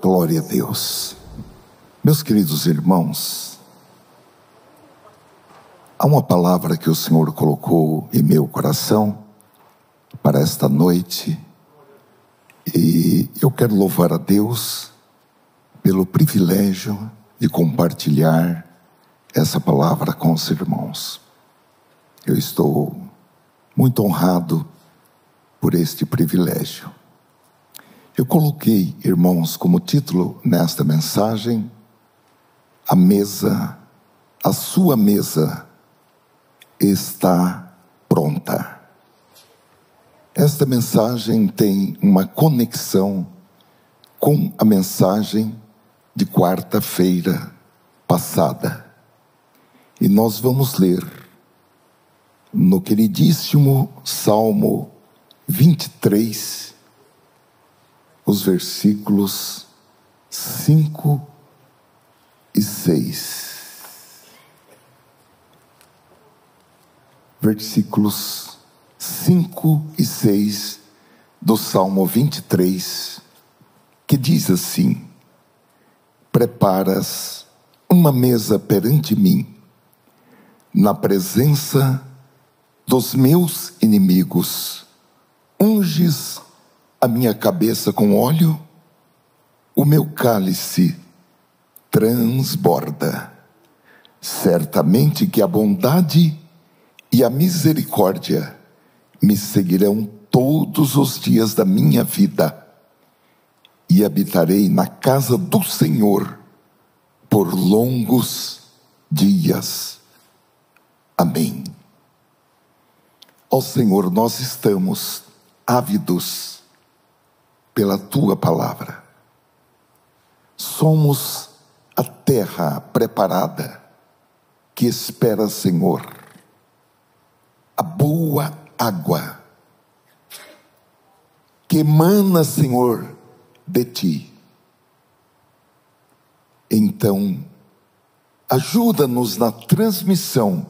Glória a Deus. Meus queridos irmãos, há uma palavra que o Senhor colocou em meu coração para esta noite, e eu quero louvar a Deus pelo privilégio de compartilhar essa palavra com os irmãos. Eu estou muito honrado por este privilégio. Eu coloquei, irmãos, como título nesta mensagem: a mesa, a sua mesa está pronta. Esta mensagem tem uma conexão com a mensagem de quarta-feira passada. E nós vamos ler no queridíssimo Salmo 23, os versículos 5 e 6. Versículos 5 e 6 do Salmo 23, que diz assim: preparas uma mesa perante mim, na presença dos meus inimigos, unges a minha cabeça com óleo, o meu cálice transborda. Certamente que a bondade e a misericórdia me seguirão todos os dias da minha vida, e habitarei na casa do Senhor por longos dias. Amém. Ó Senhor, nós estamos ávidos pela Tua palavra. Somos a terra preparada que espera, Senhor, a boa água que emana, Senhor, de Ti. Então, ajuda-nos na transmissão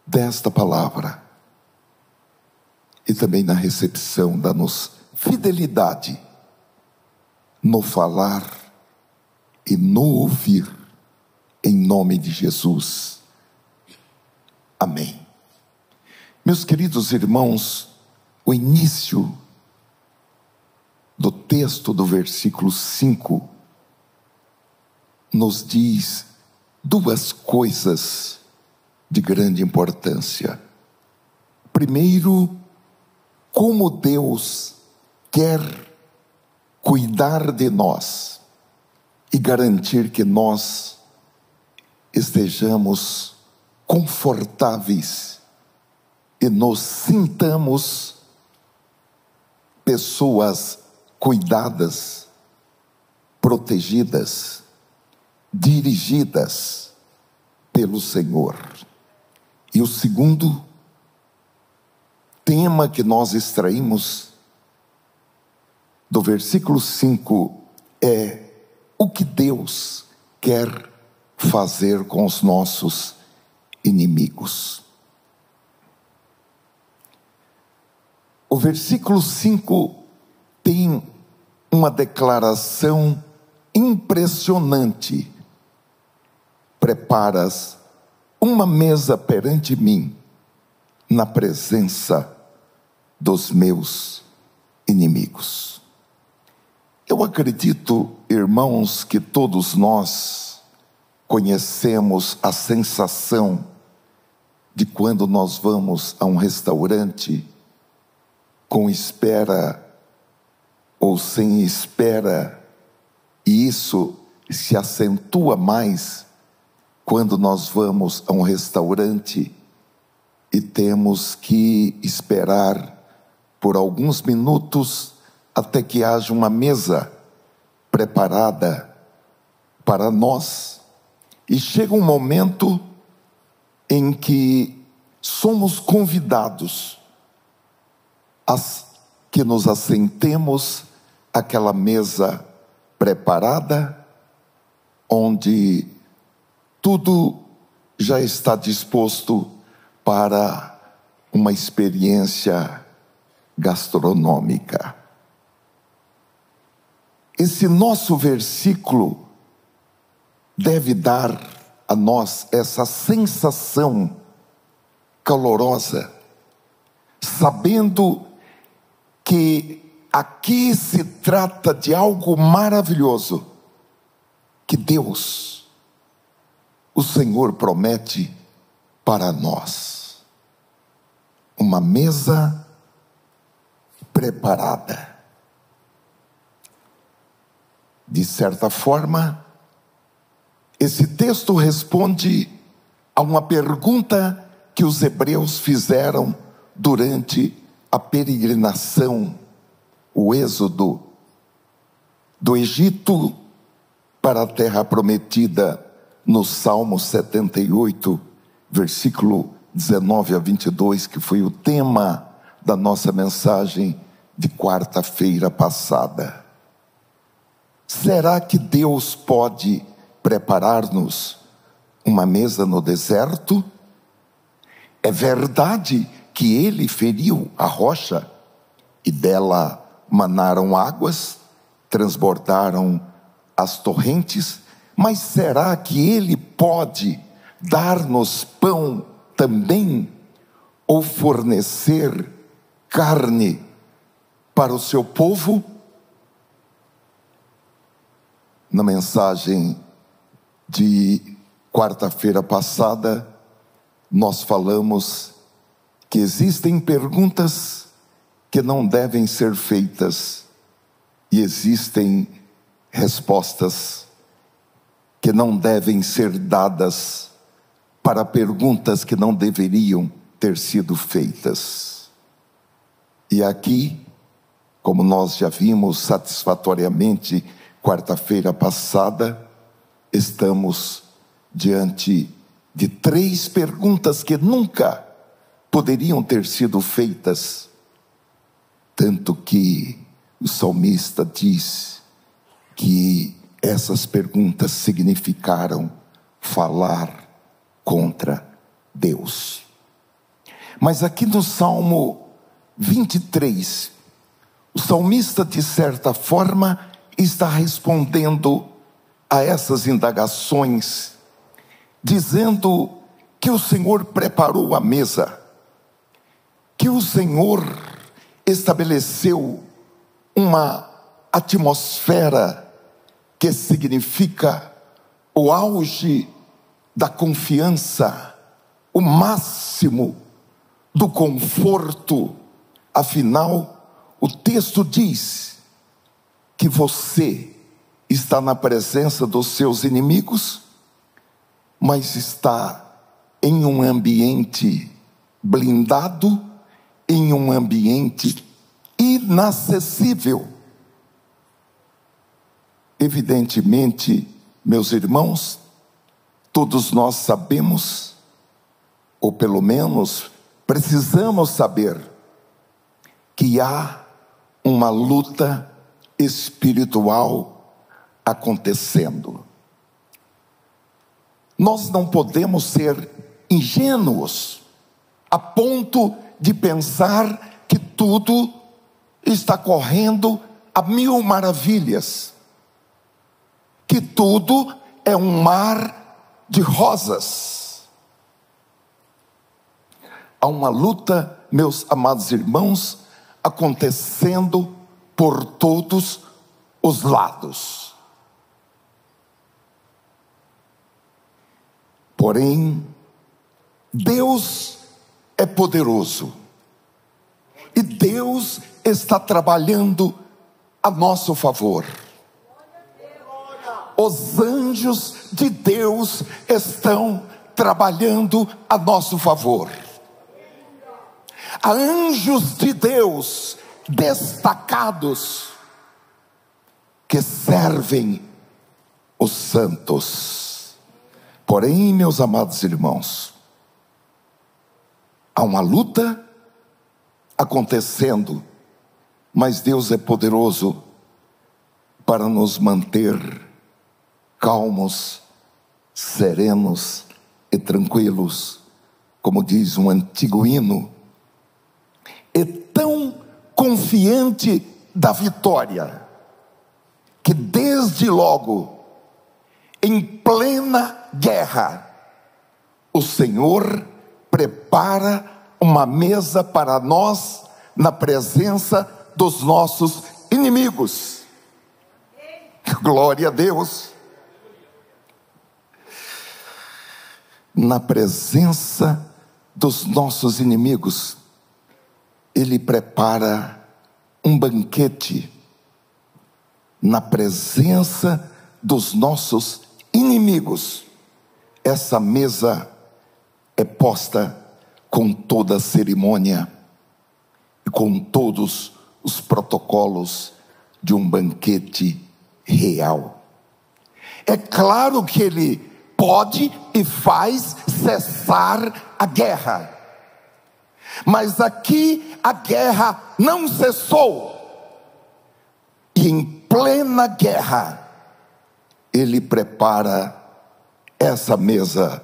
desta palavra e também na recepção. Dá-nos fidelidade no falar e no ouvir, em nome de Jesus. Amém. Meus queridos irmãos, o início do texto do versículo 5 nos diz duas coisas de grande importância. Primeiro, como Deus quer cuidar de nós e garantir que nós estejamos confortáveis e nos sintamos pessoas cuidadas, protegidas, dirigidas pelo Senhor. E o segundo tema que nós extraímos do versículo 5 é o que Deus quer fazer com os nossos inimigos. O versículo 5 tem uma declaração impressionante: preparas uma mesa perante mim, na presença dos meus inimigos. Eu acredito, irmãos, que todos nós conhecemos a sensação de quando nós vamos a um restaurante com espera ou sem espera, e isso se acentua mais quando nós vamos a um restaurante e temos que esperar por alguns minutos até que haja uma mesa preparada para nós. E chega um momento em que somos convidados a que nos assentemos àquela mesa preparada, onde tudo já está disposto para uma experiência gastronômica. esse nosso versículo deve dar a nós essa sensação calorosa, sabendo que aqui se trata de algo maravilhoso, que Deus, o Senhor, promete para nós. Uma mesa preparada. De certa forma, esse texto responde a uma pergunta que os hebreus fizeram durante a peregrinação, o êxodo do Egito para a terra prometida, no Salmo 78, versículo 19 a 22, que foi o tema da nossa mensagem de quarta-feira passada. Será que Deus pode preparar-nos uma mesa no deserto? É verdade que ele feriu a rocha e dela manaram águas, transbordaram as torrentes, mas será que ele pode dar-nos pão também, ou fornecer carne para o seu povo? Na mensagem de quarta-feira passada, nós falamos que existem perguntas que não devem ser feitas e existem respostas que não devem ser dadas para perguntas que não deveriam ter sido feitas. E aqui, como nós já vimos satisfatoriamente quarta-feira passada, estamos diante de 3 perguntas que nunca poderiam ter sido feitas, tanto que o salmista diz que essas perguntas significaram falar contra Deus. Mas aqui no Salmo 23, o salmista, de certa forma, está respondendo a essas indagações, dizendo que o Senhor preparou a mesa, que o Senhor estabeleceu uma atmosfera que significa o auge da confiança, o máximo do conforto. Afinal, o texto diz que você está na presença dos seus inimigos, mas está em um ambiente blindado, em um ambiente inacessível. Evidentemente, meus irmãos, todos nós sabemos, ou pelo menos precisamos saber, que há uma luta espiritual acontecendo. Nós não podemos ser ingênuos a ponto de pensar que tudo está correndo a mil maravilhas, que tudo é um mar de rosas. Há uma luta, meus amados irmãos, acontecendo por todos os lados. Porém, Deus é poderoso e Deus está trabalhando a nosso favor. Os anjos de Deus estão trabalhando a nosso favor. Há anjos de Deus destacados que servem os santos. Porém, meus amados irmãos, há uma luta acontecendo, mas Deus é poderoso para nos manter calmos, serenos e tranquilos, como diz um antigo hino, e tão confiante da vitória, que desde logo, em plena guerra, o Senhor prepara uma mesa para nós na presença dos nossos inimigos. Glória a Deus. Na presença dos nossos inimigos, Ele prepara um banquete. Na presença dos nossos inimigos, essa mesa é posta com toda a cerimônia e com todos os protocolos de um banquete real. É claro que Ele pode e faz cessar a guerra, mas aqui a guerra não cessou, e em plena guerra Ele prepara essa mesa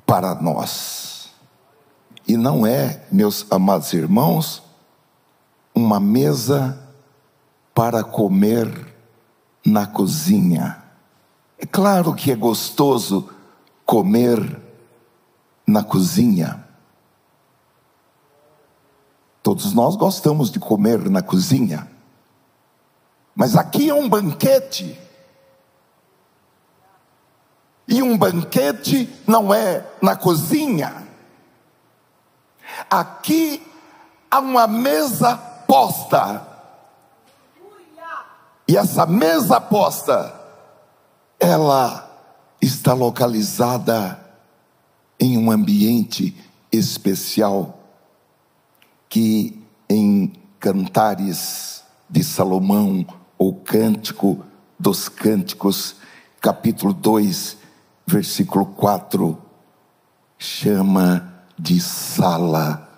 para nós. E não é, meus amados irmãos, uma mesa para comer na cozinha. É claro que é gostoso comer na cozinha. Todos nós gostamos de comer na cozinha. Mas aqui é um banquete. E um banquete não é na cozinha. Aqui há uma mesa posta. E essa mesa posta, ela está localizada em um ambiente especial, que em Cantares de Salomão, ou Cântico dos Cânticos, capítulo 2, versículo 4, chama de sala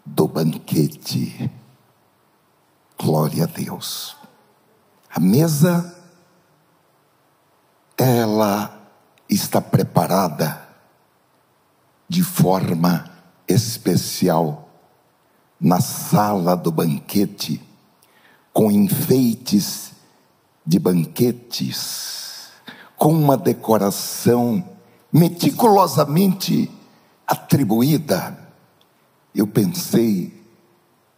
do banquete. Glória a Deus. A mesa, ela está preparada de forma especial na sala do banquete, com enfeites de banquetes, com uma decoração meticulosamente atribuída. Eu pensei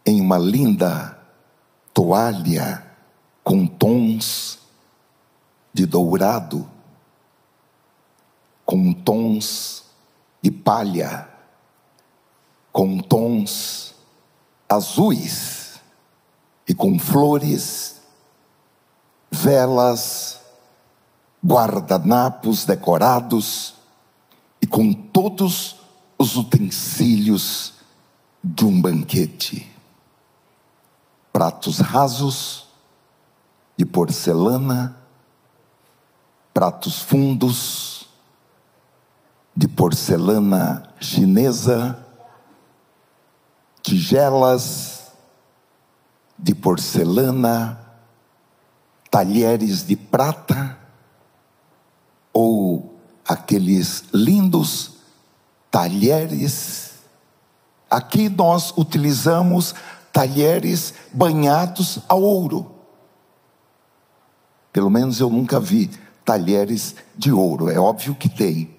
em uma linda toalha com tons de dourado, com tons de palha, com tons azuis e com flores, velas, guardanapos decorados e com todos os utensílios de um banquete. Pratos rasos de porcelana, pratos fundos de porcelana chinesa, tigelas de porcelana, talheres de prata, ou aqueles lindos talheres. Aqui nós utilizamos talheres banhados a ouro. Pelo menos eu nunca vi talheres de ouro. É óbvio que tem.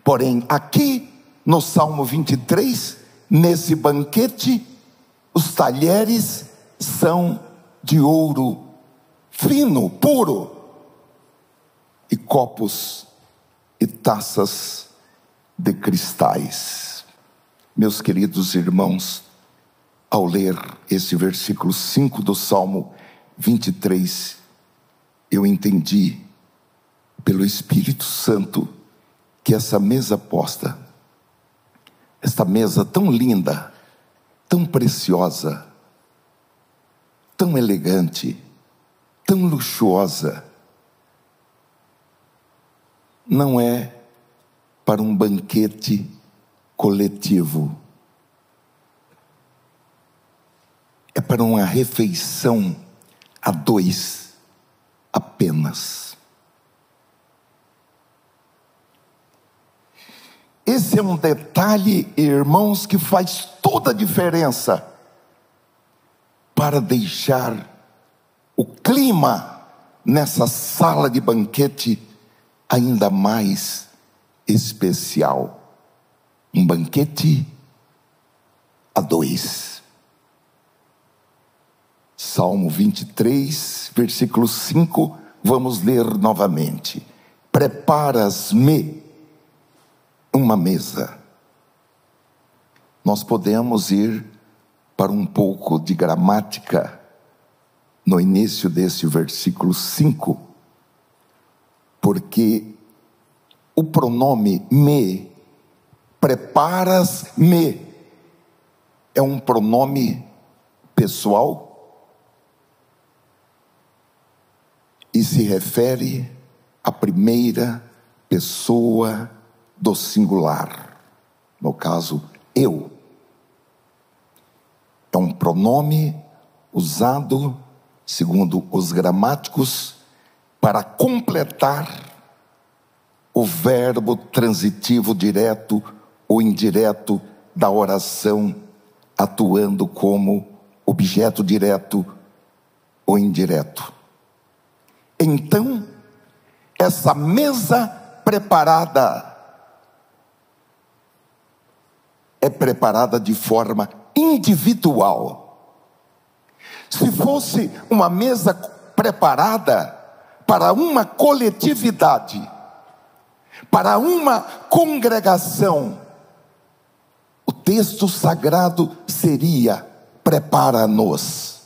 Porém, aqui no Salmo 23, nesse banquete, os talheres são de ouro fino, puro, e copos e taças de cristais. Meus queridos irmãos, ao ler esse versículo 5 do Salmo 23, eu entendi pelo Espírito Santo que essa mesa posta, esta mesa tão linda, tão preciosa, tão elegante, tão luxuosa, não é para um banquete coletivo, é para uma refeição a dois apenas. Esse é um detalhe, irmãos, que faz toda a diferença para deixar o clima nessa sala de banquete ainda mais especial. Um banquete a dois. Salmo 23, versículo 5, vamos ler novamente. Preparas-me uma mesa. Nós podemos ir para um pouco de gramática no início desse versículo 5, porque o pronome me, preparas-me, é um pronome pessoal e se refere à primeira pessoa do singular, no caso, eu. É um pronome usado, segundo os gramáticos, para completar o verbo transitivo direto ou indireto da oração, atuando como objeto direto ou indireto. Então, essa mesa preparada é preparada de forma individual. Se fosse uma mesa preparada para uma coletividade, para uma congregação, o texto sagrado seria: prepara-nos.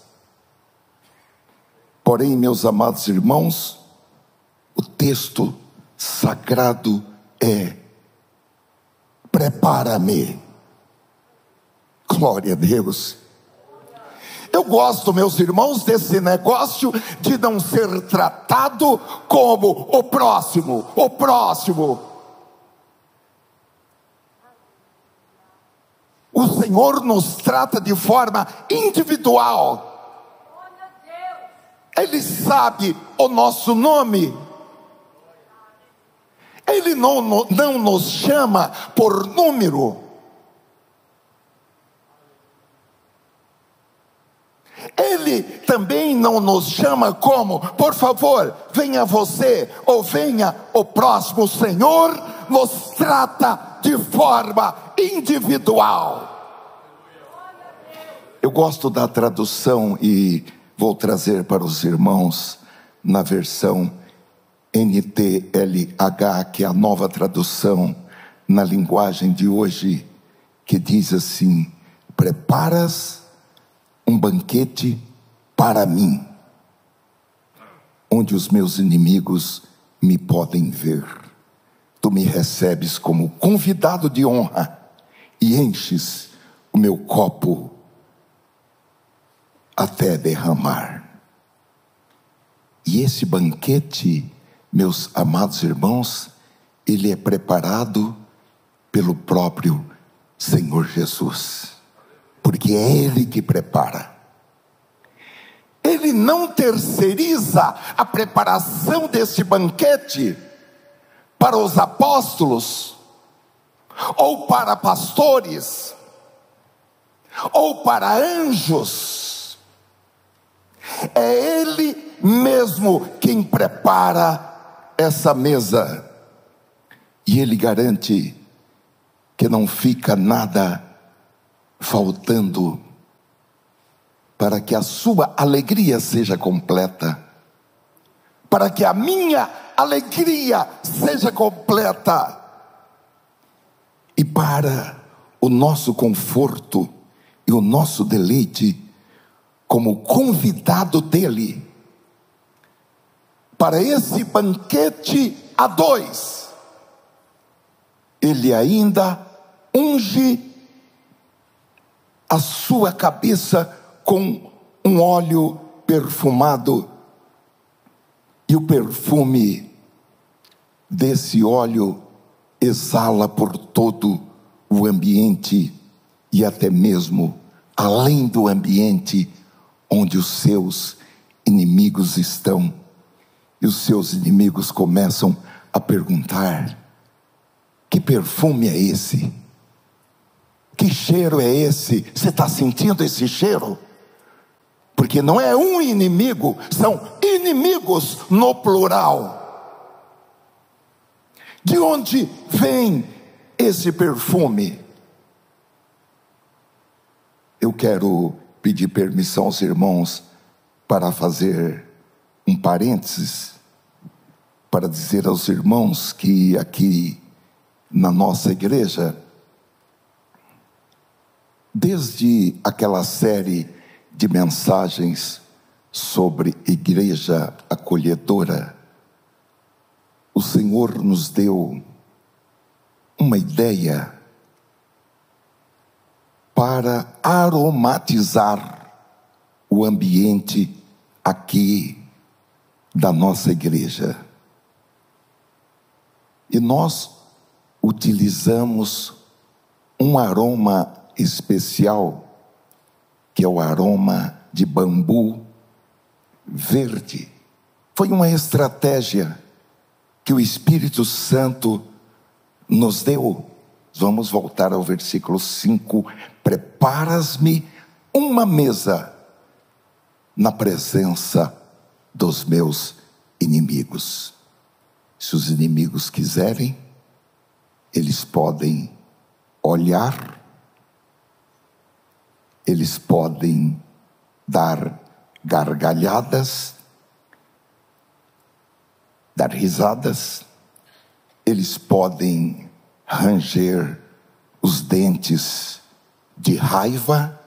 Porém, meus amados irmãos, o texto sagrado é: prepara-me. Glória a Deus. Eu gosto, meus irmãos, desse negócio de não ser tratado como o próximo, o próximo. O Senhor nos trata de forma individual. Ele sabe o nosso nome. Ele não nos chama por número. Ele também não nos chama como: por favor, venha você ou venha o próximo. O Senhor nos trata de forma individual. Eu gosto da tradução e vou trazer para os irmãos na versão NTLH, que é a nova tradução na linguagem de hoje, que diz assim: preparas um banquete para mim, onde os meus inimigos me podem ver. Tu me recebes como convidado de honra e enches o meu copo até derramar. E esse banquete, meus amados irmãos, ele é preparado pelo próprio Senhor Jesus, porque é Ele que prepara. Ele não terceiriza a preparação desse banquete para os apóstolos, ou para pastores, ou para anjos. É Ele mesmo quem prepara essa mesa, e Ele garante que não fica nada faltando, para que a sua alegria seja completa, para que a minha alegria seja completa, e para o nosso conforto e o nosso deleite como convidado dele, para esse banquete a dois, ele ainda unge a sua cabeça com um óleo perfumado, e o perfume desse óleo exala por todo o ambiente, e até mesmo além do ambiente onde os seus inimigos estão. E os seus inimigos começam a perguntar: que perfume é esse? Que cheiro é esse? Você está sentindo esse cheiro? Porque não é um inimigo, são inimigos no plural. De onde vem esse perfume? Eu quero pedir permissão aos irmãos para fazer um parênteses, para dizer aos irmãos que aqui na nossa igreja, desde aquela série de mensagens sobre igreja acolhedora, o Senhor nos deu uma ideia para aromatizar o ambiente aqui da nossa igreja. E nós utilizamos um aroma especial, que é o aroma de bambu verde. Foi uma estratégia que o Espírito Santo nos deu. Vamos voltar ao versículo 5. Preparas-me uma mesa na presença dos meus inimigos. Se os inimigos quiserem, eles podem olhar, eles podem dar gargalhadas, dar risadas, eles podem ranger os dentes de raiva,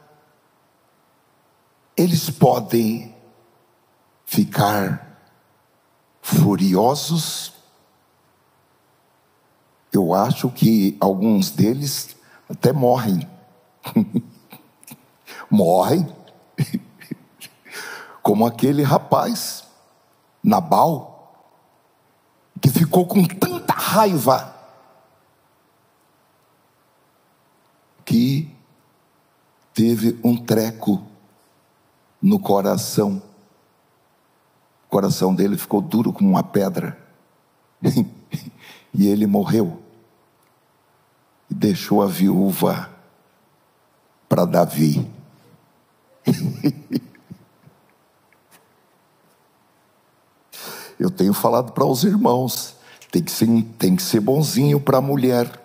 eles podem ficar furiosos. Eu acho que alguns deles até morrem. Morrem. Como aquele rapaz, Nabal, que ficou com tanta raiva que teve um treco no coração. O coração dele ficou duro como uma pedra. E ele morreu. E deixou a viúva para Davi. Eu tenho falado para os irmãos, tem que ser bonzinho para a mulher.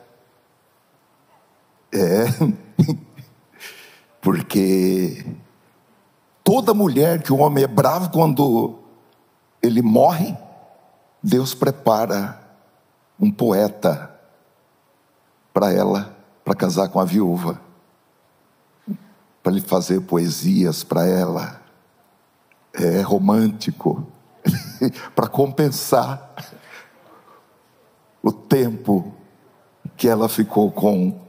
Porque toda mulher que o homem é bravo, quando ele morre, Deus prepara um poeta para ela, para casar com a viúva, para ele fazer poesias para ela. É romântico. Para compensar o tempo que ela ficou com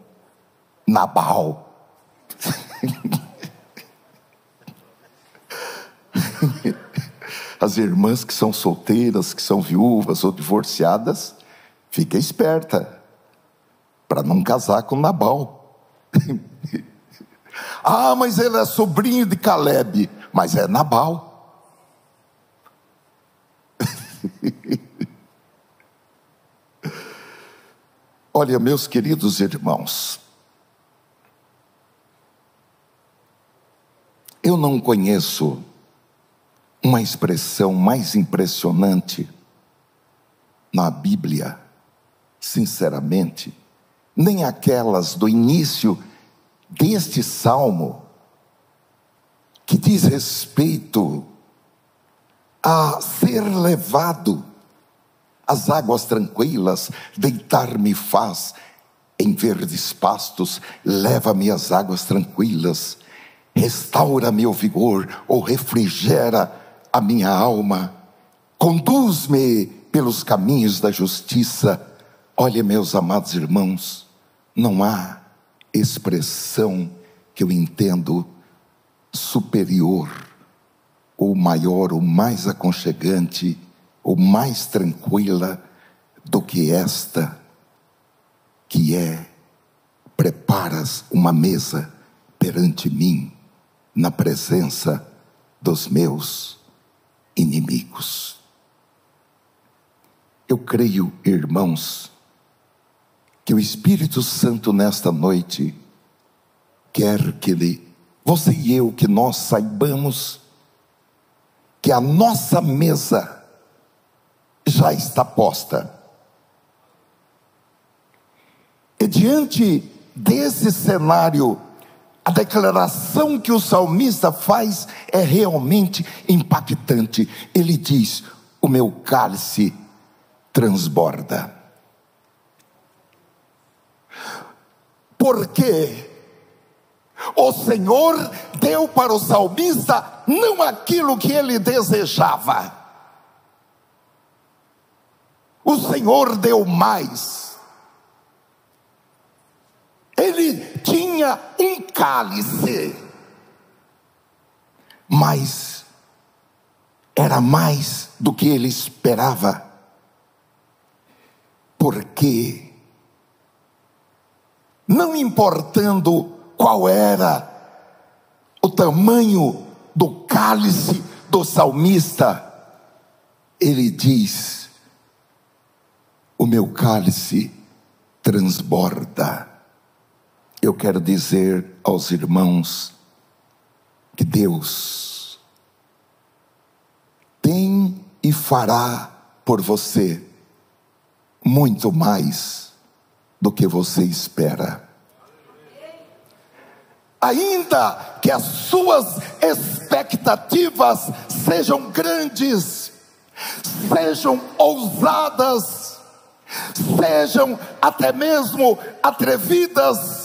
Nabal. As irmãs que são solteiras, que são viúvas ou divorciadas, fica esperta para não casar com Nabal. Ah, mas ele é sobrinho de Caleb. Mas é Nabal. Olha, meus queridos irmãos, eu não conheço uma expressão mais impressionante na Bíblia, sinceramente, nem aquelas do início deste salmo, que diz respeito a ser levado às águas tranquilas, deitar-me faz em verdes pastos, leva-me às águas tranquilas, restaura meu vigor, ou refrigera a minha alma, conduz-me pelos caminhos da justiça. Olha, meus amados irmãos, não há expressão que eu entendo superior, ou maior, ou mais aconchegante, ou mais tranquila do que esta, que é: preparas uma mesa perante mim, na presença dos meus inimigos. Eu creio, irmãos, que o Espírito Santo nesta noite quer que você e eu, que nós saibamos que a nossa mesa já está posta. E diante desse cenário, a declaração que o salmista faz é realmente impactante. Ele diz: o meu cálice transborda. Porque o Senhor deu para o salmista não aquilo que ele desejava. O Senhor deu mais. Ele tinha um cálice, mas era mais do que ele esperava, porque não importando qual era o tamanho do cálice do salmista, ele diz: o meu cálice transborda. Eu quero dizer aos irmãos que Deus tem e fará por você muito mais do que você espera. Ainda que as suas expectativas sejam grandes, sejam ousadas, sejam até mesmo atrevidas,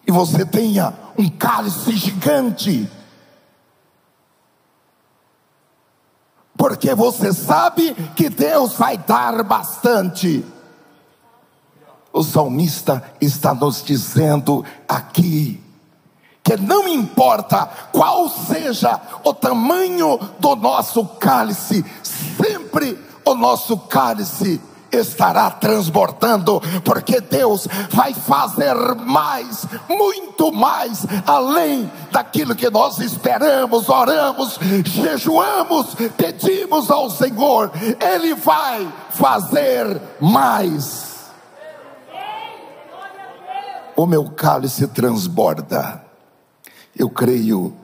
e você tenha um cálice gigante, porque você sabe que Deus vai dar bastante. O salmista está nos dizendo aqui que não importa qual seja o tamanho do nosso cálice, sempre o nosso cálice estará transbordando, porque Deus vai fazer mais, muito mais, além daquilo que nós esperamos, oramos, jejuamos, pedimos ao Senhor. Ele vai fazer mais. O meu cálice transborda. Eu creio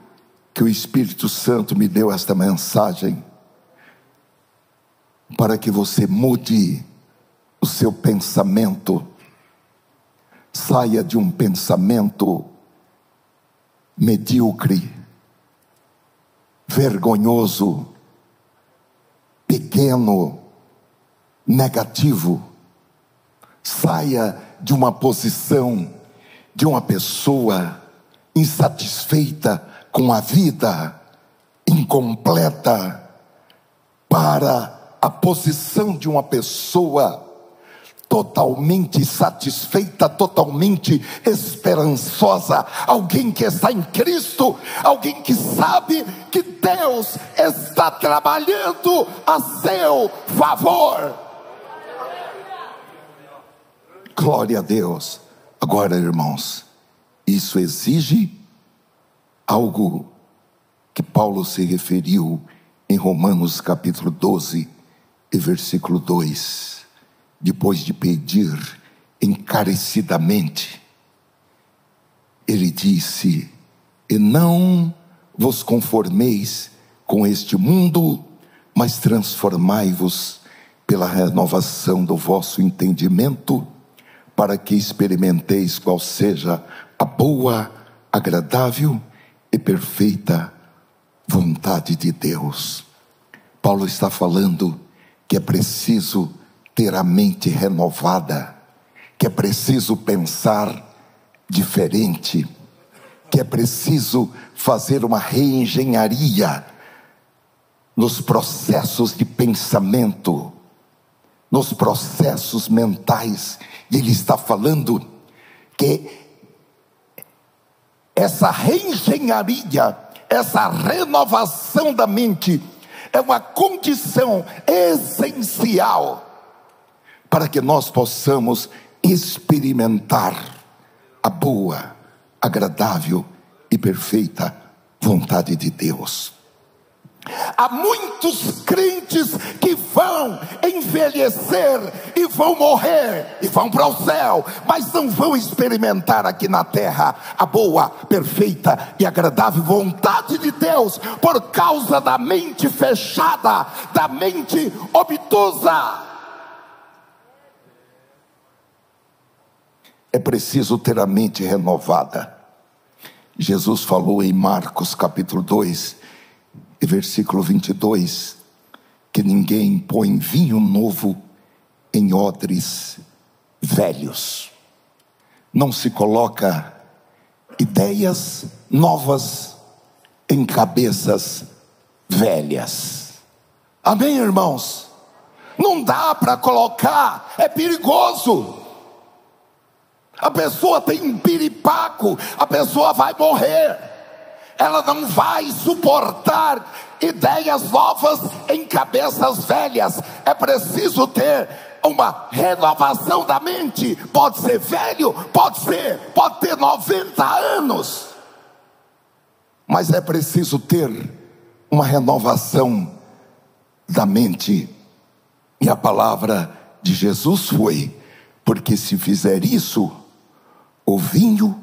que o Espírito Santo me deu esta mensagem para que você mude o seu pensamento, saia de um pensamento medíocre, vergonhoso, pequeno, negativo. Saia de uma posição de uma pessoa insatisfeita com a vida, incompleta, para a posição de uma pessoa totalmente satisfeita, totalmente esperançosa, alguém que está em Cristo, alguém que sabe que Deus está trabalhando a seu favor. Glória a Deus. Agora, irmãos, isso exige algo que Paulo se referiu em Romanos capítulo 12 e versículo 2. Depois de pedir encarecidamente, ele disse: e não vos conformeis com este mundo, mas transformai-vos pela renovação do vosso entendimento, para que experimenteis qual seja a boa, agradável e perfeita vontade de Deus. Paulo está falando que é preciso ter a mente renovada, que é preciso pensar diferente, que é preciso fazer uma reengenharia nos processos de pensamento, nos processos mentais. E ele está falando que essa reengenharia, essa renovação da mente é uma condição essencial para que nós possamos experimentar a boa, agradável e perfeita vontade de Deus. Há muitos crentes que vão envelhecer e vão morrer e vão para o céu, mas não vão experimentar aqui na terra a boa, perfeita e agradável vontade de Deus, por causa da mente fechada, da mente obtusa. É preciso ter a mente renovada. Jesus falou em Marcos capítulo 2, versículo 22, que ninguém põe vinho novo em odres velhos. Não se coloca ideias novas em cabeças velhas. Amém, irmãos? Não dá para colocar, é perigoso. A pessoa tem um piripaco, a pessoa vai morrer. Ela não vai suportar ideias novas em cabeças velhas. É preciso ter uma renovação da mente. Pode ser velho, pode ter 90 anos, mas é preciso ter uma renovação da mente. E a palavra de Jesus foi: porque se fizer isso, o vinho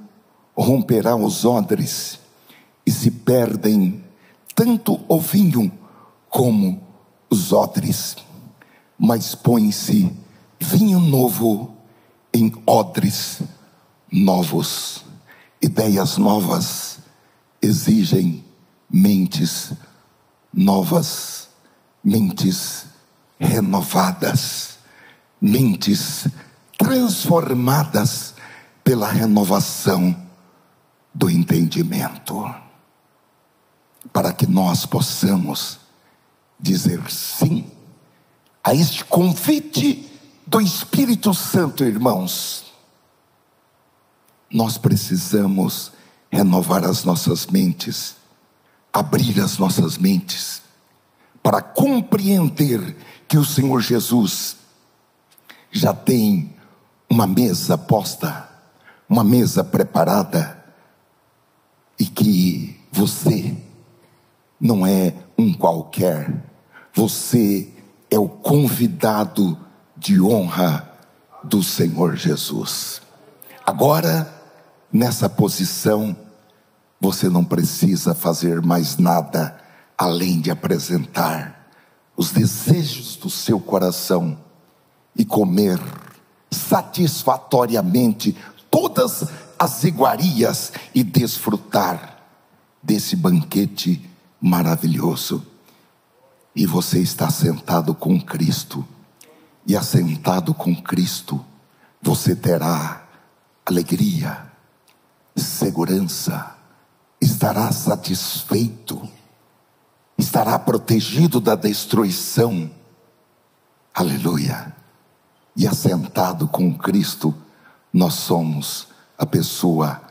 romperá os odres, e se perdem tanto o vinho como os odres. Mas põe-se vinho novo em odres novos. Ideias novas exigem mentes novas, mentes renovadas, mentes transformadas pela renovação do entendimento, para que nós possamos dizer sim a este convite do Espírito Santo. Irmãos, nós precisamos renovar as nossas mentes, abrir as nossas mentes, para compreender que o Senhor Jesus já tem uma mesa posta, uma mesa preparada, e que você não é um qualquer, você é o convidado de honra do Senhor Jesus. Agora, nessa posição, você não precisa fazer mais nada além de apresentar os desejos do seu coração e comer satisfatoriamente todas as iguarias e desfrutar desse banquete maravilhoso. E você está sentado com Cristo, e assentado com Cristo você terá alegria, segurança, estará satisfeito, estará protegido da destruição. Aleluia. E assentado com Cristo, nós somos a pessoa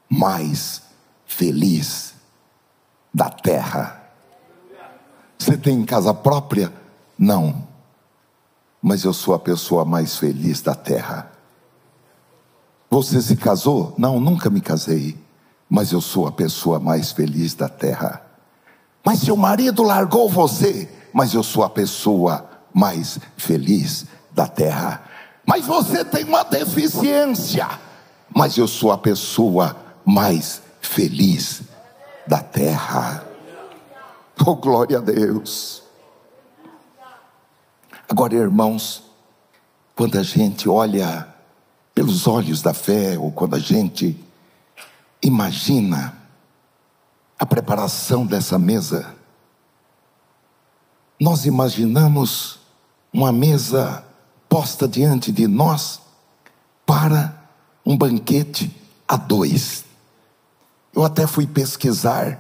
mais feliz da terra. Você tem casa própria? Não. Mas eu sou a pessoa mais feliz da terra. Você se casou? Não, nunca me casei. Mas eu sou a pessoa mais feliz da terra. Mas seu marido largou você? Mas eu sou a pessoa mais feliz da terra. Mas você tem uma deficiência? Mas eu sou a pessoa mais feliz da terra. Oh, glória a Deus. Agora, irmãos, quando a gente olha pelos olhos da fé, ou quando a gente imagina a preparação dessa mesa, nós imaginamos uma mesa posta diante de nós para um banquete a dois. Eu até fui pesquisar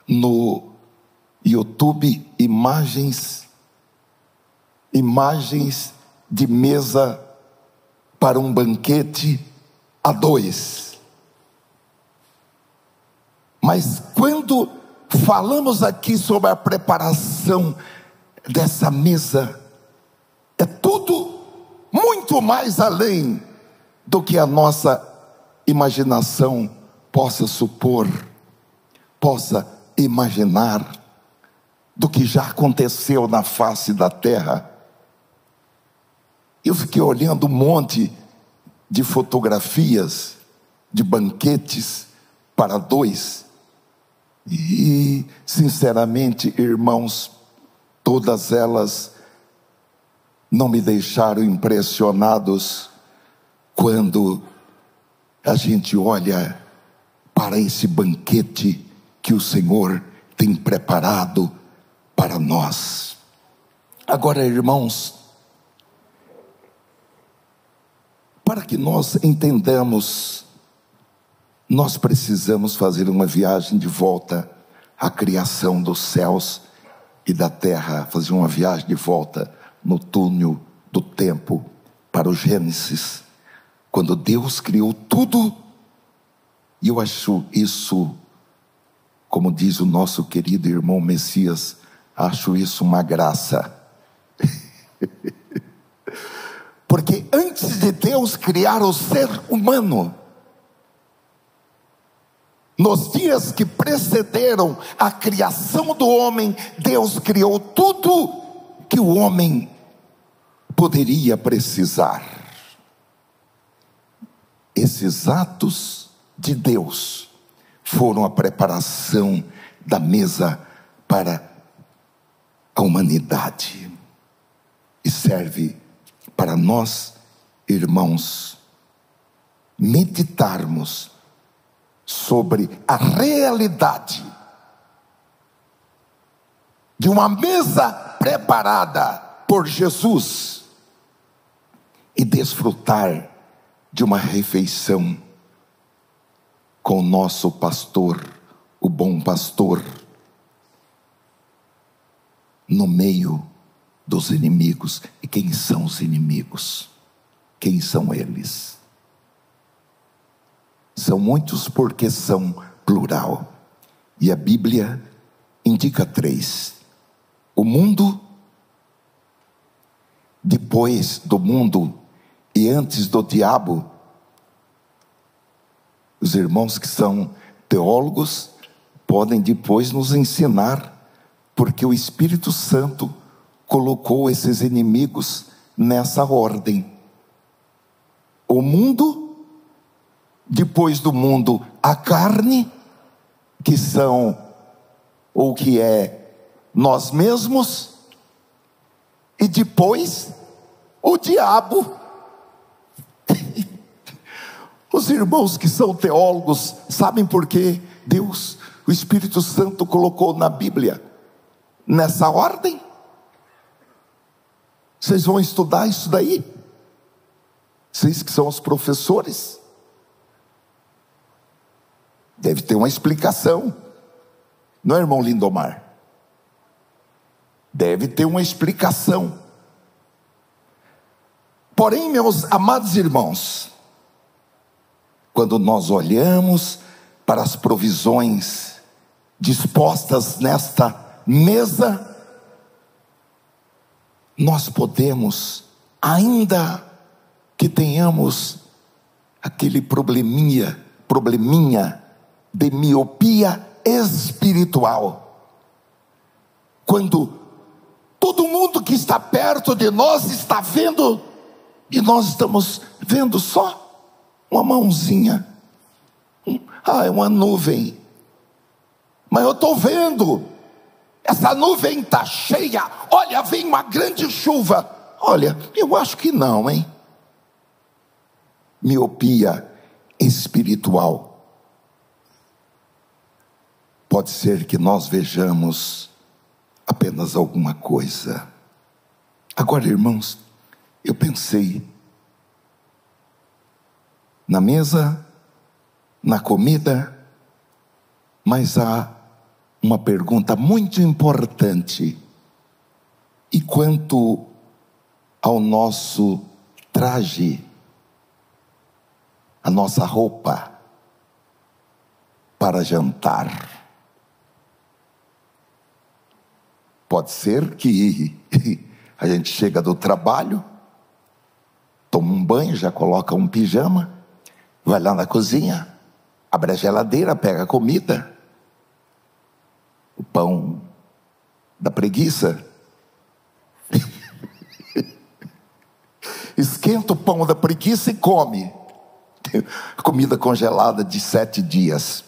no YouTube imagens de mesa para um banquete a dois. Mas quando falamos aqui sobre a preparação dessa mesa, é tudo muito mais além do que a nossa imaginação possa supor, possa imaginar. do que já aconteceu na face da terra. Eu fiquei olhando um monte de fotografias de banquetes para dois, e sinceramente, irmãos, todas elas não me deixaram impressionados quando a gente olha para esse banquete que o Senhor tem preparado para nós. Agora, irmãos, para que nós entendamos, nós precisamos fazer uma viagem de volta à criação dos céus e da terra, fazer uma viagem de volta no túnel do tempo para o Gênesis, quando Deus criou tudo. E eu acho isso, como diz o nosso querido irmão Messias, acho isso uma graça. Porque antes de Deus criar o ser humano, nos dias que precederam a criação do homem, Deus criou tudo que o homem poderia precisar. Esses atos de Deus foram a preparação da mesa para a humanidade. E serve para nós, irmãos, meditarmos sobre a realidade de uma mesa preparada por Jesus e desfrutar de uma refeição com o nosso pastor, o bom pastor, no meio dos inimigos. E quem são os inimigos? Quem são eles? São muitos, porque são plural, e a Bíblia indica 3: o mundo, depois do mundo e antes do diabo. Os irmãos que são teólogos podem depois nos ensinar, porque o Espírito Santo colocou esses inimigos nessa ordem: o mundo, depois do mundo a carne, que são, ou que é, nós mesmos, e depois o diabo. Os irmãos que são teólogos sabem por que Deus, o Espírito Santo, colocou na Bíblia nessa ordem? Vocês vão estudar isso daí? Vocês que são os professores, deve ter uma explicação, não é, irmão Lindomar? Deve ter uma explicação. Porém, meus amados irmãos, quando nós olhamos para as provisões dispostas nesta mesa, nós podemos, ainda que tenhamos aquele probleminha de miopia espiritual, quando todo mundo que está perto de nós está vendo, e nós estamos vendo só uma mãozinha, é uma nuvem, mas eu estou vendo, essa nuvem está cheia, olha, vem uma grande chuva. Olha, eu acho que não, hein? Miopia espiritual. Pode ser que nós vejamos apenas alguma coisa. Agora, irmãos, eu pensei na mesa, na comida, mas há uma pergunta muito importante: e quanto ao nosso traje, a nossa roupa para jantar? Pode ser que a gente chega do trabalho, toma um banho, já coloca um pijama, vai lá na cozinha, abre a geladeira, pega a comida, o pão da preguiça. Esquenta o pão da preguiça e come. Comida congelada de 7 dias.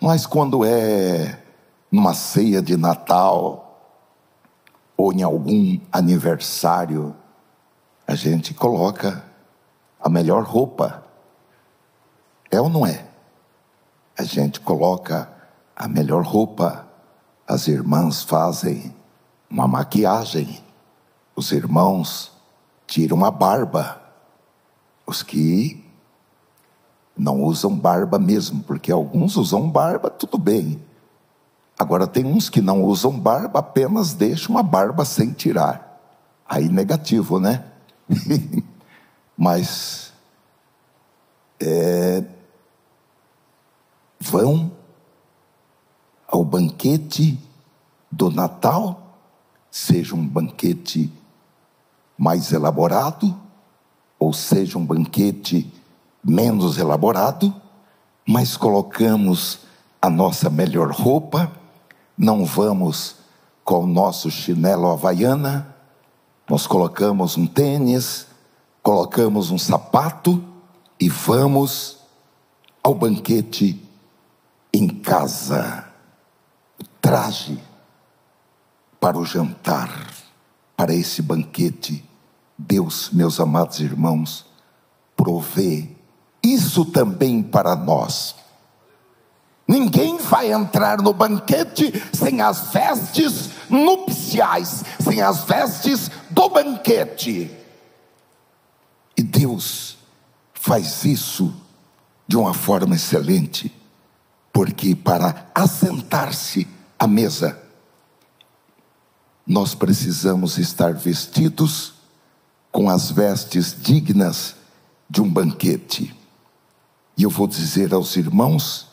Mas quando é numa ceia de Natal, ou em algum aniversário, a gente coloca a melhor roupa. É ou não é? A gente coloca a melhor roupa. As irmãs fazem uma maquiagem. Os irmãos tiram a barba. Os que não usam barba mesmo, porque alguns usam barba, tudo bem. Agora tem uns que não usam barba, apenas deixam a barba sem tirar. Aí negativo, né? Mas vão ao banquete do Natal, seja um banquete mais elaborado, ou seja um banquete menos elaborado, mas colocamos a nossa melhor roupa, não vamos com o nosso chinelo havaiana, nós colocamos um tênis, colocamos um sapato e vamos ao banquete em casa. O traje para o jantar, para esse banquete, Deus, meus amados irmãos, provê isso também para nós. Ninguém vai entrar no banquete sem as vestes nupciais, sem as vestes do banquete. E Deus faz isso de uma forma excelente, porque para assentar-se à mesa, nós precisamos estar vestidos com as vestes dignas de um banquete. E eu vou dizer aos irmãos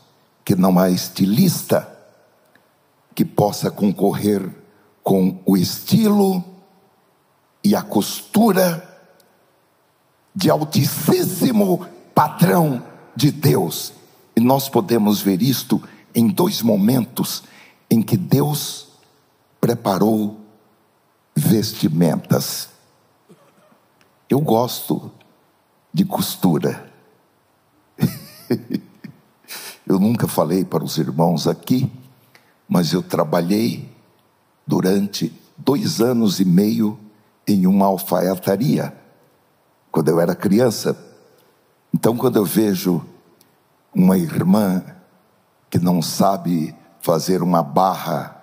que não há estilista que possa concorrer com o estilo e a costura de altíssimo padrão de Deus. E nós podemos ver isto em 2 momentos em que Deus preparou vestimentas. Eu gosto de costura. Eu nunca falei para os irmãos aqui, mas eu trabalhei durante 2 anos e meio em uma alfaiataria, quando eu era criança. Então, quando eu vejo uma irmã que não sabe fazer uma barra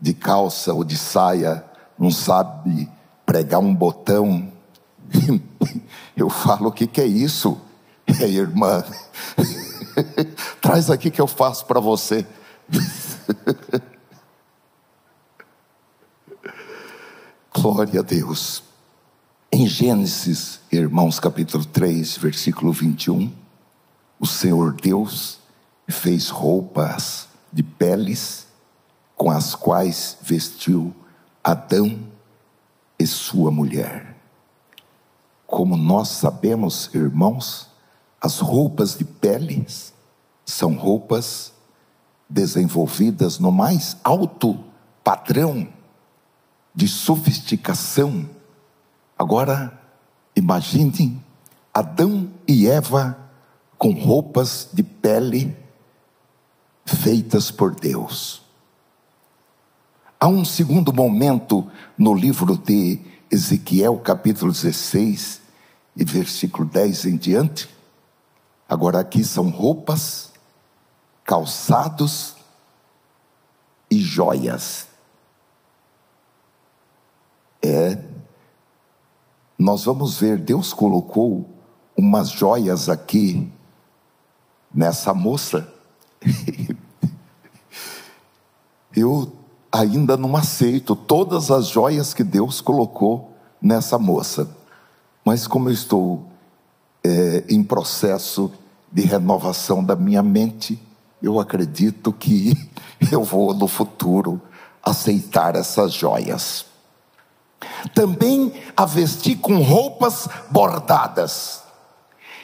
de calça ou de saia, não sabe pregar um botão, eu falo: o que é isso? Irmã, traz aqui que eu faço para você. Glória a Deus. Em Gênesis, irmãos, capítulo 3, versículo 21, o Senhor Deus fez roupas de peles com as quais vestiu Adão e sua mulher. Como nós sabemos, irmãos, as roupas de peles são roupas desenvolvidas no mais alto padrão de sofisticação. Agora, imaginem Adão e Eva com roupas de pele feitas por Deus. Há um segundo momento no livro de Ezequiel, capítulo 16, e versículo 10 em diante. Agora aqui são roupas, calçados e joias. Nós vamos ver, Deus colocou umas joias aqui nessa moça. Eu ainda não aceito todas as joias que Deus colocou nessa moça, mas como eu estou em processo de renovação da minha mente, eu acredito que eu vou no futuro aceitar essas joias. Também a vesti com roupas bordadas,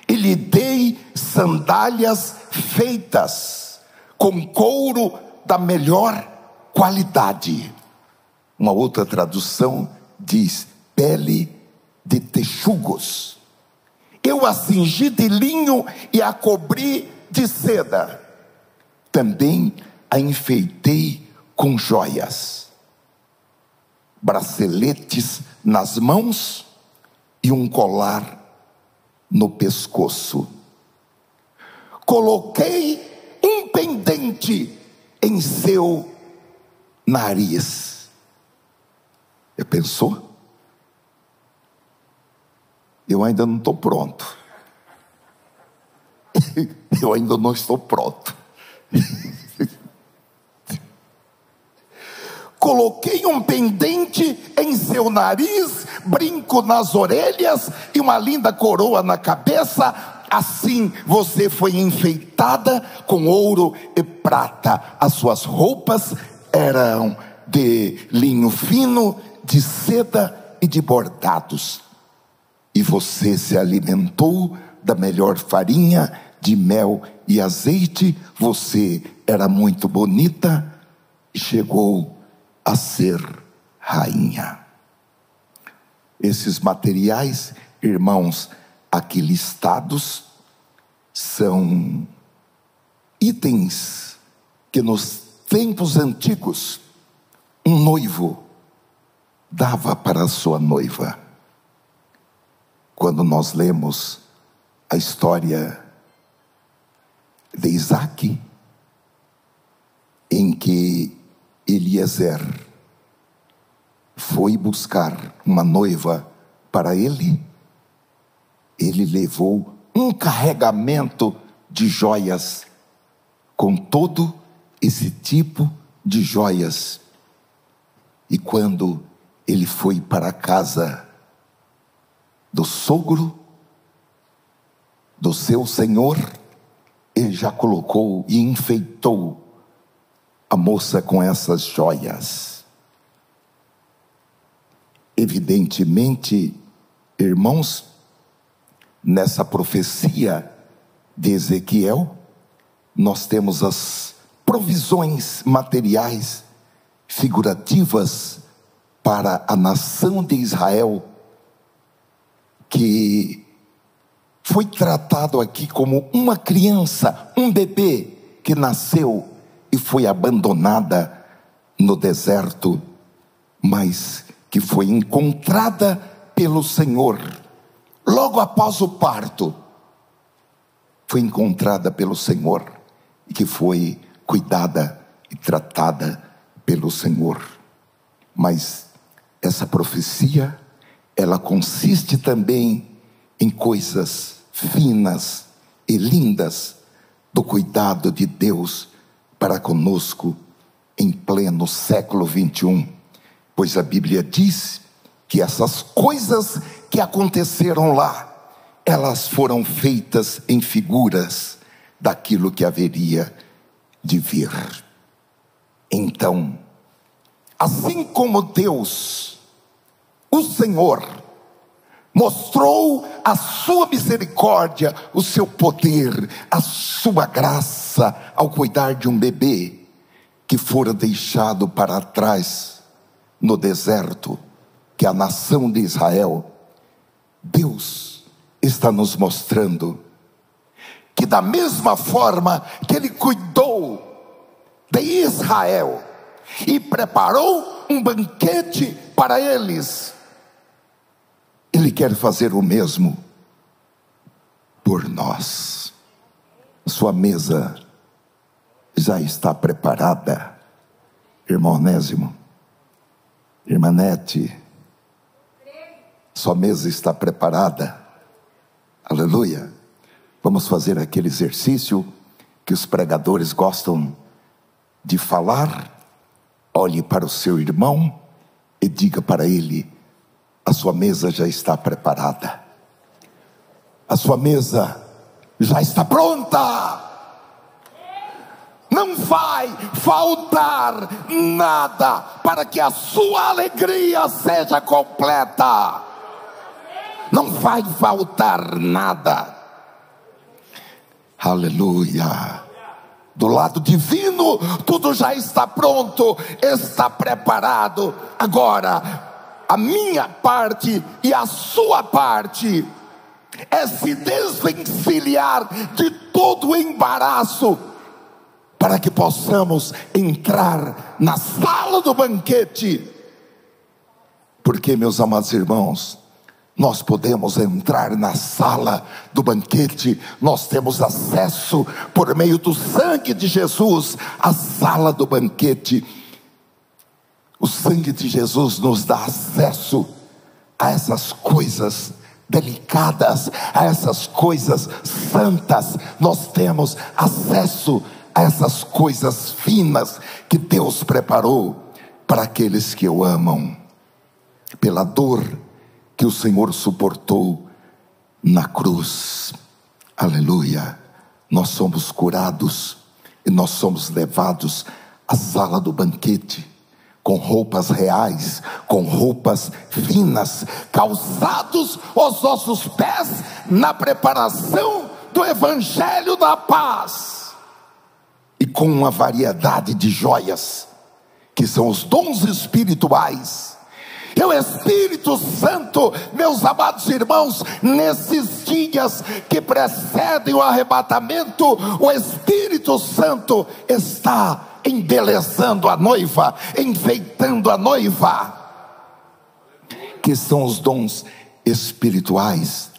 e lhe dei sandálias feitas com couro da melhor qualidade. Uma outra tradução diz pele de texugos. Eu a cingi de linho e a cobri de seda. Também a enfeitei com joias, braceletes nas mãos e um colar no pescoço. Coloquei um pendente em seu nariz. Já pensou? Eu ainda não estou pronto. Eu ainda não estou pronto. Coloquei um pendente em seu nariz, brinco nas orelhas e uma linda coroa na cabeça. Assim você foi enfeitada com ouro e prata. As suas roupas eram de linho fino, de seda e de bordados. E você se alimentou da melhor farinha, de mel e azeite. Você era muito bonita e chegou a ser rainha. Esses materiais, irmãos, aqui listados, são itens que nos tempos antigos um noivo dava para a sua noiva. Quando nós lemos a história de Isaac, em que Eliezer foi buscar uma noiva para ele, ele levou um carregamento de joias, com todo esse tipo de joias. E quando ele foi para a casa do sogro, do seu senhor, ele já colocou e enfeitou a moça com essas joias. Evidentemente, irmãos, nessa profecia de Ezequiel, nós temos as provisões materiais figurativas para a nação de Israel, que foi tratado aqui como uma criança, um bebê que nasceu e foi abandonada no deserto, mas que foi encontrada pelo Senhor. Logo após o parto, foi encontrada pelo Senhor e que foi cuidada e tratada pelo Senhor. Mas essa profecia, ela consiste também em coisas finas e lindas do cuidado de Deus para conosco em pleno século 21. Pois a Bíblia diz que essas coisas que aconteceram lá, elas foram feitas em figuras daquilo que haveria de vir. Então, assim como Deus, o Senhor, mostrou a sua misericórdia, o seu poder, a sua graça ao cuidar de um bebê que fora deixado para trás no deserto, que é a nação de Israel, Deus está nos mostrando que da mesma forma que Ele cuidou de Israel e preparou um banquete para eles, Ele quer fazer o mesmo por nós. Sua mesa já está preparada, irmão Onésimo, irmã Nete, sua mesa está preparada. Aleluia. Vamos fazer aquele exercício que os pregadores gostam de falar. Olhe para o seu irmão e diga para ele: a sua mesa já está preparada. A sua mesa já está pronta. Não vai faltar nada para que a sua alegria seja completa. Não vai faltar nada. Aleluia. Do lado divino, tudo já está pronto, está preparado. Agora, a minha parte e a sua parte é se desvencilhar de todo o embaraço, para que possamos entrar na sala do banquete. Porque, meus amados irmãos, nós podemos entrar na sala do banquete, nós temos acesso por meio do sangue de Jesus à sala do banquete. O sangue de Jesus nos dá acesso a essas coisas delicadas, a essas coisas santas. Nós temos acesso a essas coisas finas que Deus preparou para aqueles que o amam. Pela dor que o Senhor suportou na cruz, aleluia, nós somos curados e nós somos levados à sala do banquete, com roupas reais, com roupas finas, calçados os nossos pés na preparação do Evangelho da paz, e com uma variedade de joias, que são os dons espirituais. E o Espírito Santo, meus amados irmãos, nesses dias que precedem o arrebatamento, o Espírito Santo está embelezando a noiva, enfeitando a noiva, que são os dons espirituais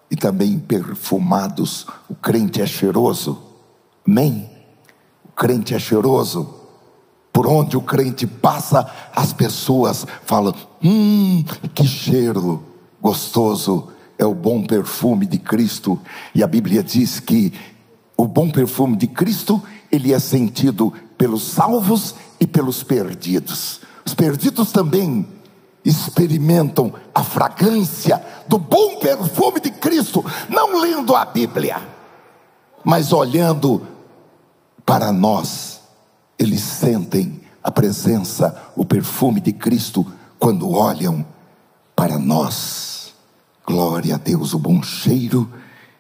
e também perfumados. O crente é cheiroso, amém? O crente é cheiroso. Por onde o crente passa, as pessoas falam: que cheiro gostoso, é o bom perfume de Cristo. E a Bíblia diz que o bom perfume de Cristo, ele é sentido pelos salvos e pelos perdidos. Os perdidos também experimentam a fragrância do bom perfume de Cristo, não lendo a Bíblia, mas olhando para nós. Eles sentem a presença, o perfume de Cristo, quando olham para nós. Glória a Deus, o bom cheiro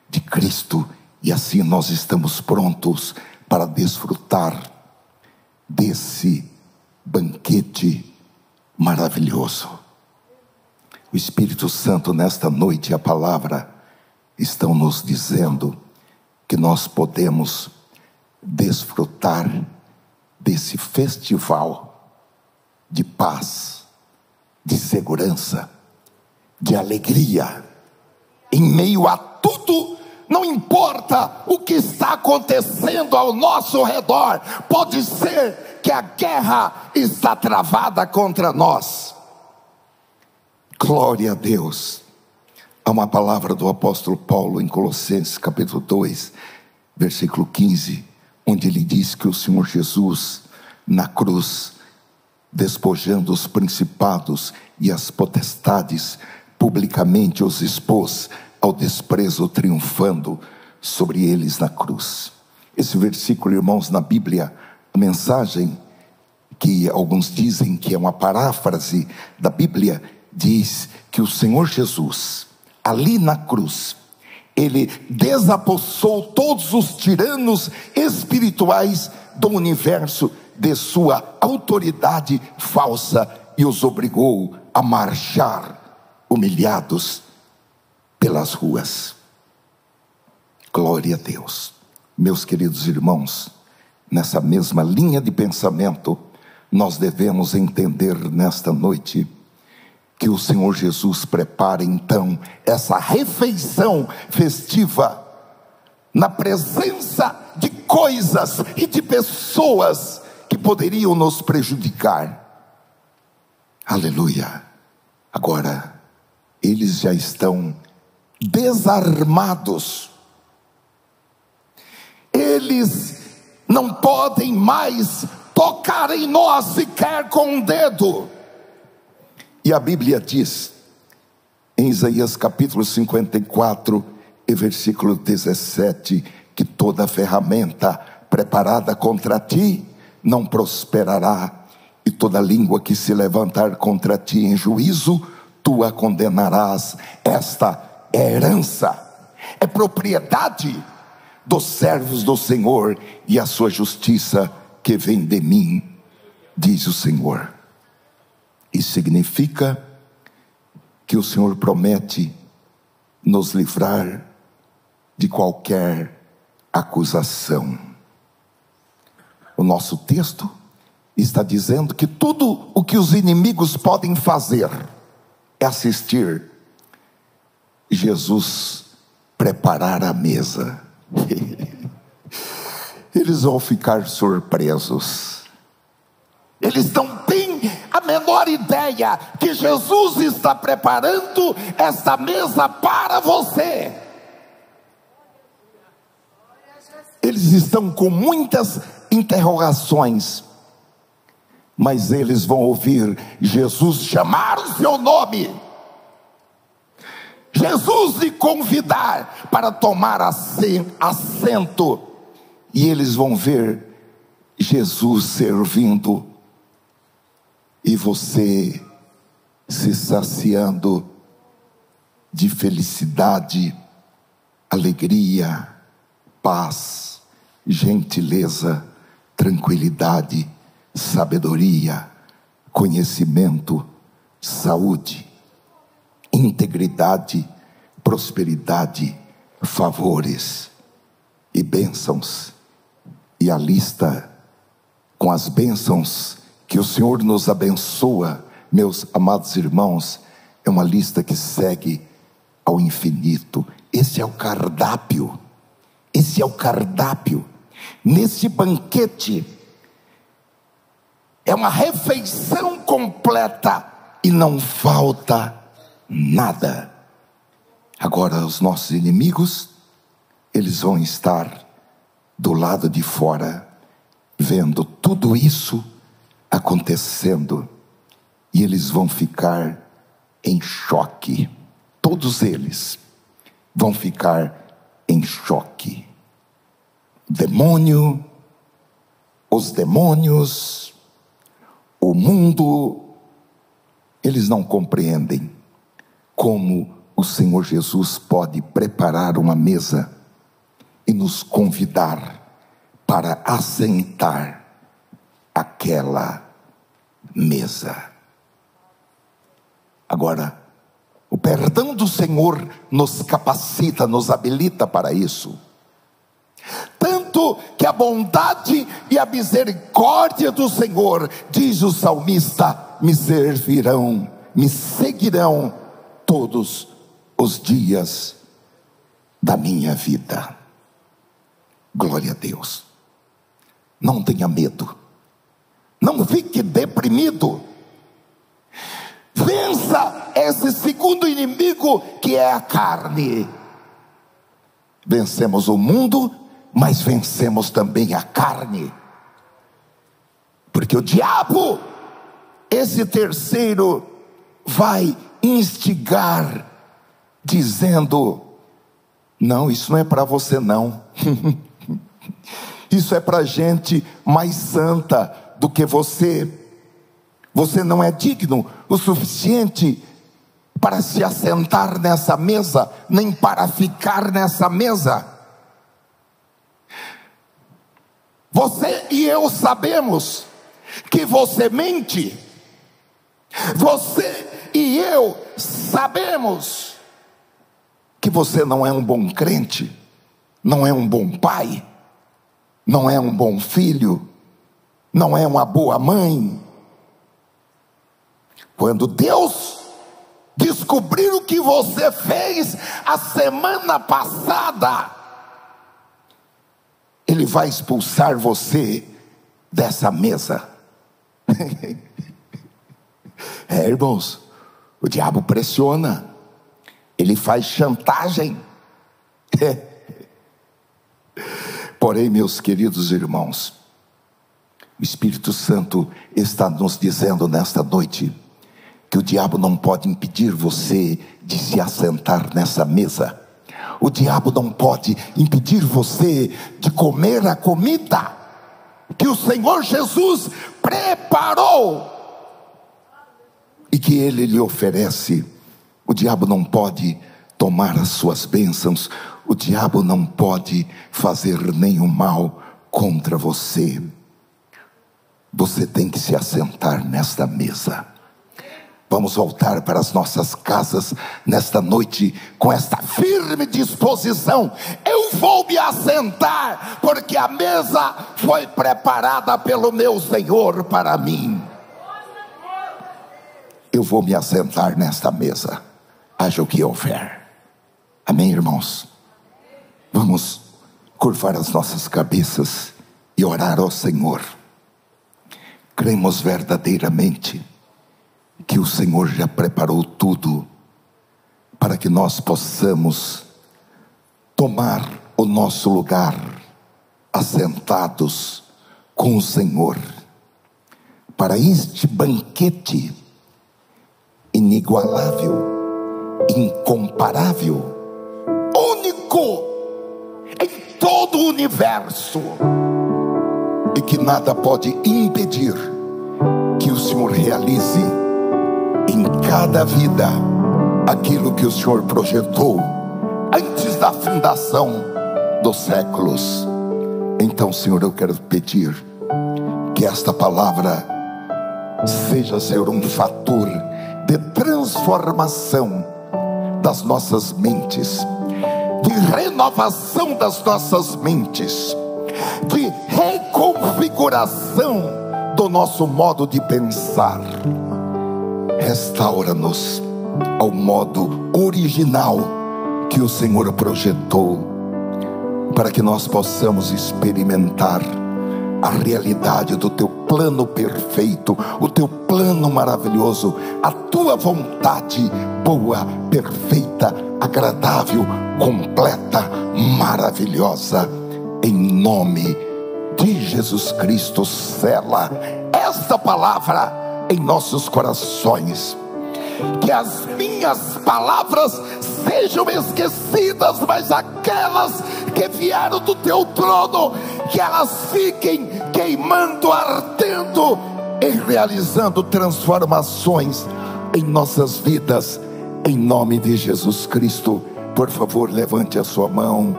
de Cristo. E assim nós estamos prontos para desfrutar desse banquete maravilhoso. O Espírito Santo, nesta noite, a palavra, estão nos dizendo que nós podemos desfrutar desse festival de paz, de segurança, de alegria, em meio a tudo. Não importa o que está acontecendo ao nosso redor, pode ser que a guerra está travada contra nós. Glória a Deus. Há uma palavra do apóstolo Paulo em Colossenses capítulo 2, versículo 15, onde ele diz que o Senhor Jesus, na cruz, despojando os principados e as potestades, publicamente os expôs ao desprezo, triunfando sobre eles na cruz. Esse versículo, irmãos, na Bíblia, a mensagem, que alguns dizem que é uma paráfrase da Bíblia, diz que o Senhor Jesus, ali na cruz, ele desapossou todos os tiranos espirituais do universo de sua autoridade falsa e os obrigou a marchar humilhados pelas ruas. Glória a Deus. Meus queridos irmãos, nessa mesma linha de pensamento, nós devemos entender nesta noite que o Senhor Jesus prepara então essa refeição festiva na presença de coisas e de pessoas que poderiam nos prejudicar. Aleluia. Agora, eles já estão desarmados. Eles não podem mais tocar em nós sequer com um dedo. E a Bíblia diz, em Isaías capítulo 54 e versículo 17, que toda ferramenta preparada contra ti não prosperará, e toda língua que se levantar contra ti em juízo, tu a condenarás. Esta é herança, é propriedade dos servos do Senhor e a sua justiça que vem de mim, diz o Senhor. Isso significa que o Senhor promete nos livrar de qualquer acusação. O nosso texto está dizendo que tudo o que os inimigos podem fazer é assistir Jesus preparar a mesa. Eles vão ficar surpresos. Eles não têm a menor ideia que Jesus está preparando esta mesa para você. Eles estão com muitas interrogações, mas eles vão ouvir Jesus chamar o seu nome, Jesus lhe convidar para tomar assento, e eles vão ver Jesus servindo e você se saciando de felicidade, alegria, paz, gentileza, tranquilidade, sabedoria, conhecimento, saúde, integridade, prosperidade, favores e bênçãos. E a lista com as bênçãos que o Senhor nos abençoa, meus amados irmãos, é uma lista que segue ao infinito. Esse é o cardápio. Esse é o cardápio. Nesse banquete é uma refeição completa e não falta nada. Agora os nossos inimigos, eles vão estar do lado de fora, vendo tudo isso acontecendo, e eles vão ficar em choque. Todos eles vão ficar em choque. Demônio, os demônios, o mundo, eles não compreendem como o Senhor Jesus pode preparar uma mesa e nos convidar para assentar aquela mesa. Agora, o perdão do Senhor nos capacita, nos habilita para isso. Tanto que a bondade e a misericórdia do Senhor, diz o salmista, me servirão, me seguirão todos os dias da minha vida. Glória a Deus. Não tenha medo, não fique deprimido. Vença esse segundo inimigo, que é a carne. Vencemos o mundo, mas vencemos também a carne, porque o diabo, esse terceiro, vai instigar, dizendo: não, isso não é para você não. Isso é para gente mais santa do que você. Você não é digno o suficiente para se assentar nessa mesa, nem para ficar nessa mesa. Você e eu sabemos que você mente. Você e eu sabemos que você não é um bom crente, não é um bom pai, não é um bom filho, não é uma boa mãe. Quando Deus descobrir o que você fez a semana passada, Ele vai expulsar você dessa mesa. Irmãos, o diabo pressiona, ele faz chantagem. Porém, meus queridos irmãos, o Espírito Santo está nos dizendo nesta noite que o diabo não pode impedir você de se assentar nessa mesa. O diabo não pode impedir você de comer a comida que o Senhor Jesus preparou e que Ele lhe oferece. O diabo não pode tomar as suas bênçãos. o diabo não pode fazer nenhum mal contra você. Você tem que se assentar nesta mesa. Vamos voltar para as nossas casas nesta noite com esta firme disposição. Eu vou me assentar, porque a mesa foi preparada pelo meu Senhor para mim. Eu vou me assentar nesta mesa, haja o que houver. Amém, irmãos? Vamos curvar as nossas cabeças e orar ao Senhor. Cremos verdadeiramente que o Senhor já preparou tudo para que nós possamos tomar o nosso lugar, assentados com o Senhor, para este banquete inigualável, incomparável, único em todo o universo, e que nada pode impedir que o Senhor realize em cada vida aquilo que o Senhor projetou antes da fundação dos séculos. Então, Senhor, eu quero pedir que esta palavra seja, Senhor, um fator de transformação das nossas mentes, de renovação das nossas mentes, de reconfiguração do nosso modo de pensar. Restaura-nos ao modo original que o Senhor projetou, para que nós possamos experimentar a realidade do teu plano perfeito, o teu plano maravilhoso, a tua vontade boa, perfeita, agradável, completa, maravilhosa. Em nome de Jesus Cristo, sela esta palavra em nossos corações. Que as minhas palavras sejam esquecidas, mas aquelas que vieram do teu trono, que elas fiquem queimando, ardendo e realizando transformações em nossas vidas, em nome de Jesus Cristo. Por favor, levante a sua mão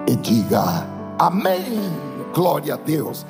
e diga amém. Glória a Deus.